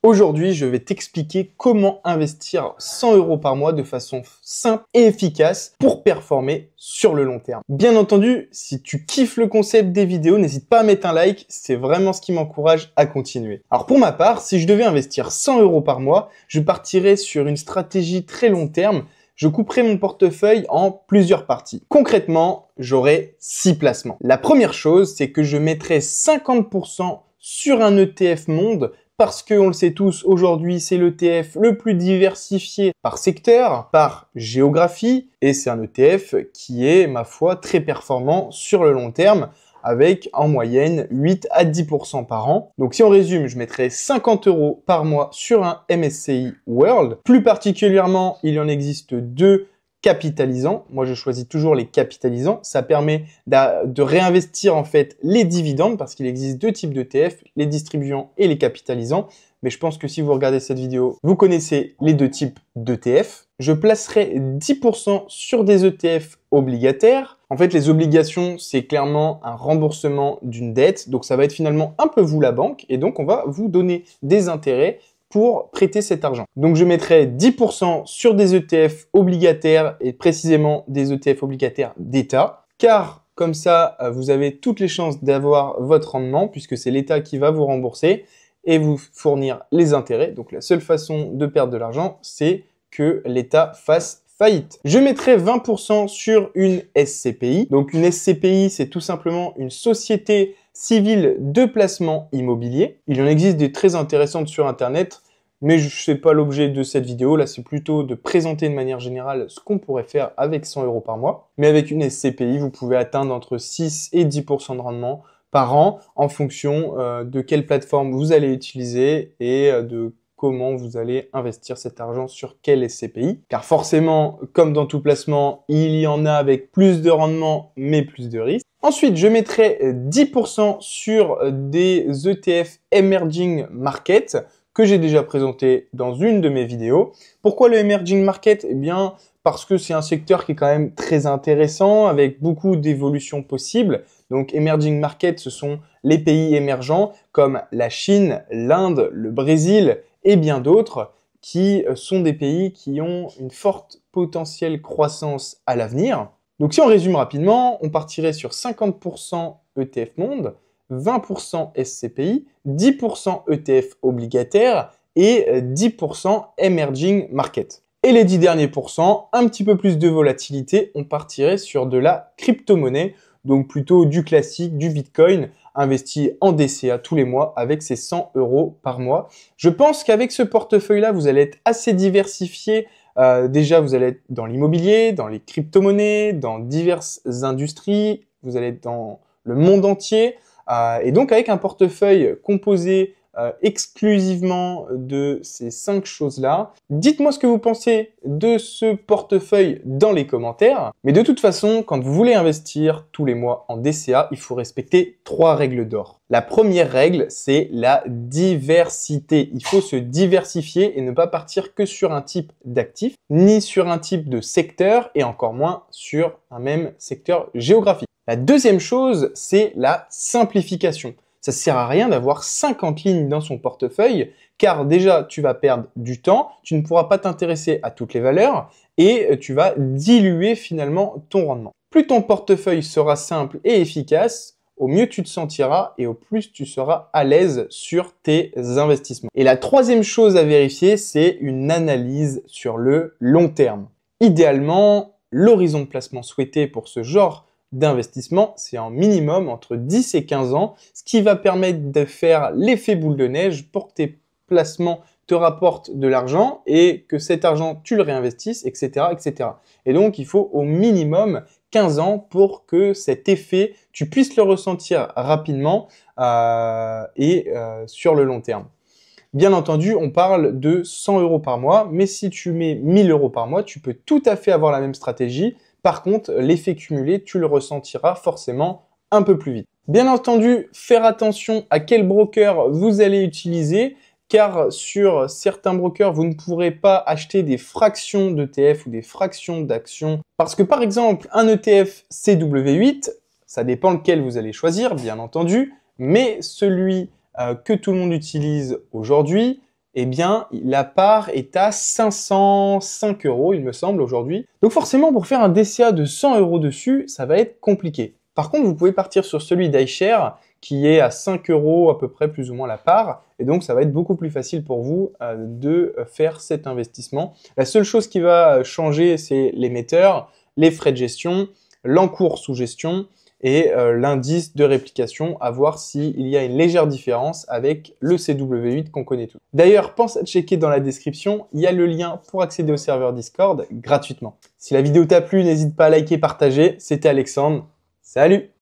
Aujourd'hui, je vais t'expliquer comment investir 100 € par mois de façon simple et efficace pour performer sur le long terme. Bien entendu, si tu kiffes le concept des vidéos, n'hésite pas à mettre un like, c'est vraiment ce qui m'encourage à continuer. Alors pour ma part, si je devais investir 100 € par mois, je partirais sur une stratégie très long terme. Je couperai mon portefeuille en plusieurs parties. Concrètement, j'aurai 6 placements. La première chose, c'est que je mettrai 50% sur un ETF monde parce que, on le sait tous, aujourd'hui, c'est l'ETF le plus diversifié par secteur, par géographie, et c'est un ETF qui est, ma foi, très performant sur le long terme, avec en moyenne 8 à 10% par an. Donc si on résume, je mettrai 50 € par mois sur un MSCI World. Plus particulièrement, il en existe deux capitalisants. Moi, je choisis toujours les capitalisants. Ça permet de réinvestir en fait les dividendes parce qu'il existe deux types d'ETF, les distribuants et les capitalisants. Mais je pense que si vous regardez cette vidéo, vous connaissez les deux types d'ETF. Je placerai 10% sur des ETF obligataires. En fait, les obligations, c'est clairement un remboursement d'une dette. Donc, ça va être finalement un peu vous la banque. Et donc, on va vous donner des intérêts pour prêter cet argent. Donc, je mettrai 10% sur des ETF obligataires et précisément des ETF obligataires d'État. Car comme ça, vous avez toutes les chances d'avoir votre rendement puisque c'est l'État qui va vous rembourser et vous fournir les intérêts. Donc, la seule façon de perdre de l'argent, c'est que l'État fasse faillite. Je mettrai 20% sur une SCPI. Donc, une SCPI, c'est tout simplement une société civile de placement immobilier. Il en existe des très intéressantes sur Internet, mais ce n'est pas l'objet de cette vidéo. Là, c'est plutôt de présenter de manière générale ce qu'on pourrait faire avec 100 € par mois. Mais avec une SCPI, vous pouvez atteindre entre 6 et 10% de rendement par an en fonction de quelle plateforme vous allez utiliser et de comment vous allez investir cet argent sur quelle SCPI. Car forcément, comme dans tout placement, il y en a avec plus de rendement, mais plus de risques. Ensuite, je mettrai 10% sur des ETF Emerging Market que j'ai déjà présenté dans une de mes vidéos. Pourquoi le Emerging Market? Eh bien, parce que c'est un secteur qui est quand même très intéressant, avec beaucoup d'évolutions possibles. Donc, Emerging Market, ce sont les pays émergents comme la Chine, l'Inde, le Brésil et bien d'autres qui sont des pays qui ont une forte potentielle croissance à l'avenir. Donc, si on résume rapidement, on partirait sur 50% ETF monde, 20% SCPI, 10% ETF obligataire et 10% Emerging Market. Et les 10 derniers pourcents, un petit peu plus de volatilité, on partirait sur de la crypto-monnaie, donc plutôt du classique, du Bitcoin, investi en DCA tous les mois avec ses 100 € par mois. Je pense qu'avec ce portefeuille-là, vous allez être assez diversifié. Déjà, vous allez être dans l'immobilier, dans les crypto-monnaies, dans diverses industries, vous allez être dans le monde entier. Et donc, avec un portefeuille composé exclusivement de ces 5 choses-là. Dites-moi ce que vous pensez de ce portefeuille dans les commentaires. Mais de toute façon, quand vous voulez investir tous les mois en DCA, il faut respecter 3 règles d'or. La première règle, c'est la diversité. Il faut se diversifier et ne pas partir que sur un type d'actif, ni sur un type de secteur et encore moins sur un même secteur géographique. La deuxième chose, c'est la simplification. Ça ne sert à rien d'avoir 50 lignes dans son portefeuille, car déjà, tu vas perdre du temps, tu ne pourras pas t'intéresser à toutes les valeurs et tu vas diluer finalement ton rendement. Plus ton portefeuille sera simple et efficace, au mieux tu te sentiras et au plus tu seras à l'aise sur tes investissements. Et la troisième chose à vérifier, c'est une analyse sur le long terme. Idéalement, l'horizon de placement souhaité pour ce genre d'investissement, c'est en minimum entre 10 et 15 ans, ce qui va permettre de faire l'effet boule de neige pour que tes placements te rapportent de l'argent et que cet argent, tu le réinvestisses, etc., etc. Et donc, il faut au minimum 15 ans pour que cet effet, tu puisses le ressentir rapidement sur le long terme. Bien entendu, on parle de 100 € par mois, mais si tu mets 1000 € par mois, tu peux tout à fait avoir la même stratégie. Par contre, l'effet cumulé, tu le ressentiras forcément un peu plus vite. Bien entendu, faire attention à quel broker vous allez utiliser, car sur certains brokers, vous ne pourrez pas acheter des fractions d'ETF ou des fractions d'actions. Parce que par exemple, un ETF CW8, ça dépend lequel vous allez choisir, bien entendu, mais celui que tout le monde utilise aujourd'hui, eh bien, la part est à 505 €, il me semble, aujourd'hui. Donc forcément, pour faire un DCA de 100 € dessus, ça va être compliqué. Par contre, vous pouvez partir sur celui d'iShare, qui est à 5 € à peu près, plus ou moins la part. Et donc, ça va être beaucoup plus facile pour vous de faire cet investissement. La seule chose qui va changer, c'est l'émetteur, les frais de gestion, l'encours sous gestion et l'indice de réplication, à voir s'il y a une légère différence avec le CW8 qu'on connaît tous. D'ailleurs, pense à checker dans la description, il y a le lien pour accéder au serveur Discord gratuitement. Si la vidéo t'a plu, n'hésite pas à liker, partager. C'était Alexandre. Salut!